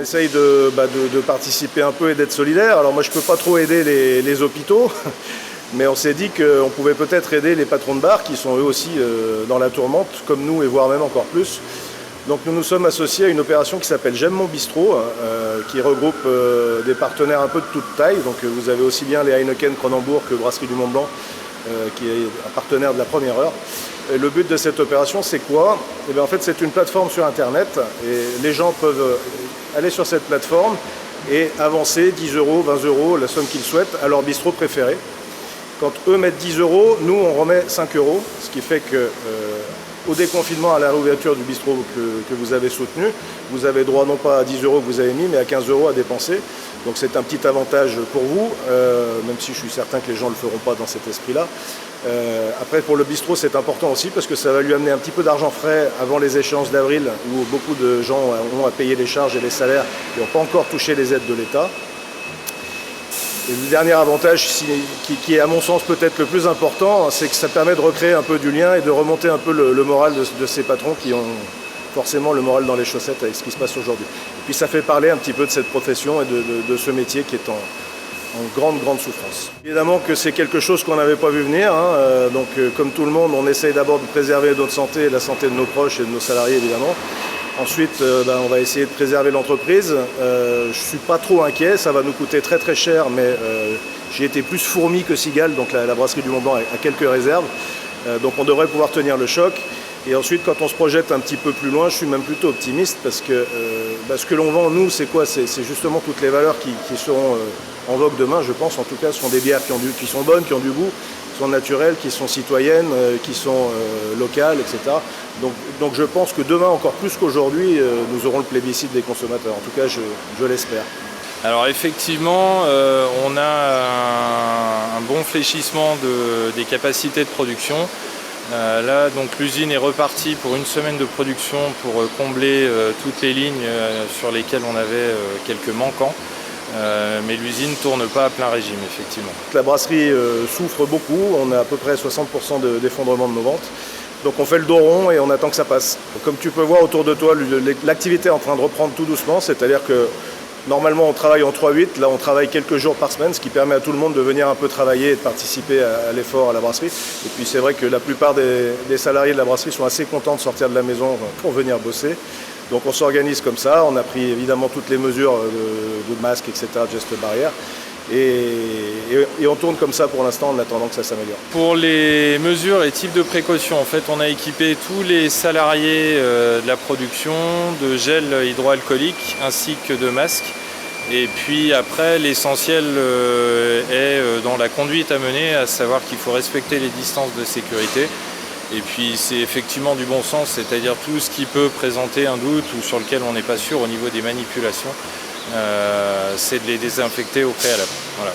essaye de participer un peu et d'être solidaire. Alors moi je ne peux pas trop aider les hôpitaux, mais on s'est dit qu'on pouvait peut-être aider les patrons de bar qui sont eux aussi dans la tourmente, comme nous et voire même encore plus. Donc nous nous sommes associés à une opération qui s'appelle J'aime mon bistrot, qui regroupe des partenaires un peu de toute taille. Donc vous avez aussi bien les Heineken Cronenbourg que Brasserie du Mont-Blanc, qui est un partenaire de la première heure. Et le but de cette opération, c'est quoi? Eh bien, en fait, c'est une plateforme sur Internet et les gens peuvent aller sur cette plateforme et avancer 10 euros, 20 euros, la somme qu'ils souhaitent, à leur bistrot préféré. Quand eux mettent 10 euros, nous, on remet 5 euros, ce qui fait que au déconfinement, à la réouverture du bistrot que vous avez soutenu, vous avez droit non pas à 10 euros que vous avez mis, mais à 15 euros à dépenser. Donc c'est un petit avantage pour vous, même si je suis certain que les gens ne le feront pas dans cet esprit-là. Après, pour le bistrot, c'est important aussi parce que ça va lui amener un petit peu d'argent frais avant les échéances d'avril, où beaucoup de gens ont à payer les charges et les salaires et n'ont pas encore touché les aides de l'État. Et le dernier avantage, qui est à mon sens peut-être le plus important, c'est que ça permet de recréer un peu du lien et de remonter un peu le moral de ces patrons qui ont forcément le moral dans les chaussettes avec ce qui se passe aujourd'hui. Et puis ça fait parler un petit peu de cette profession et de ce métier qui est en grande souffrance. Évidemment que c'est quelque chose qu'on n'avait pas vu venir, hein, donc comme tout le monde, on essaye d'abord de préserver notre santé et la santé de nos proches et de nos salariés évidemment. Ensuite, on va essayer de préserver l'entreprise. Je ne suis pas trop inquiet, ça va nous coûter très cher, mais j'ai été plus fourmi que cigale, donc la brasserie du Mont-Blanc a quelques réserves. Donc on devrait pouvoir tenir le choc. Et ensuite, quand on se projette un petit peu plus loin, je suis même plutôt optimiste parce que ce que l'on vend, nous, c'est quoi? C'est justement toutes les valeurs qui seront en vogue demain, je pense. En tout cas, ce sont des bières qui sont bonnes, qui ont du goût, qui sont naturelles, qui sont citoyennes, qui sont locales, etc. Donc je pense que demain, encore plus qu'aujourd'hui, nous aurons le plébiscite des consommateurs. En tout cas, je l'espère. Alors effectivement, on a un bon fléchissement des capacités de production. Là, donc l'usine est repartie pour une semaine de production pour combler toutes les lignes sur lesquelles on avait quelques manquants. Mais l'usine ne tourne pas à plein régime, effectivement. La brasserie souffre beaucoup, on a à peu près 60% d'effondrement de nos ventes. Donc on fait le dos rond et on attend que ça passe. Comme tu peux voir autour de toi, l'activité est en train de reprendre tout doucement, c'est-à-dire que normalement on travaille en 3-8, là on travaille quelques jours par semaine, ce qui permet à tout le monde de venir un peu travailler et de participer à l'effort à la brasserie. Et puis c'est vrai que la plupart des salariés de la brasserie sont assez contents de sortir de la maison pour venir bosser. Donc on s'organise comme ça, on a pris évidemment toutes les mesures de masques, etc., de gestes barrières. Et on tourne comme ça pour l'instant en attendant que ça s'améliore. Pour les mesures et types de précautions, en fait, on a équipé tous les salariés de la production de gel hydroalcoolique ainsi que de masques. Et puis après, l'essentiel est dans la conduite à mener, à savoir qu'il faut respecter les distances de sécurité. Et puis c'est effectivement du bon sens, c'est-à-dire tout ce qui peut présenter un doute ou sur lequel on n'est pas sûr au niveau des manipulations, c'est de les désinfecter au préalable. Voilà.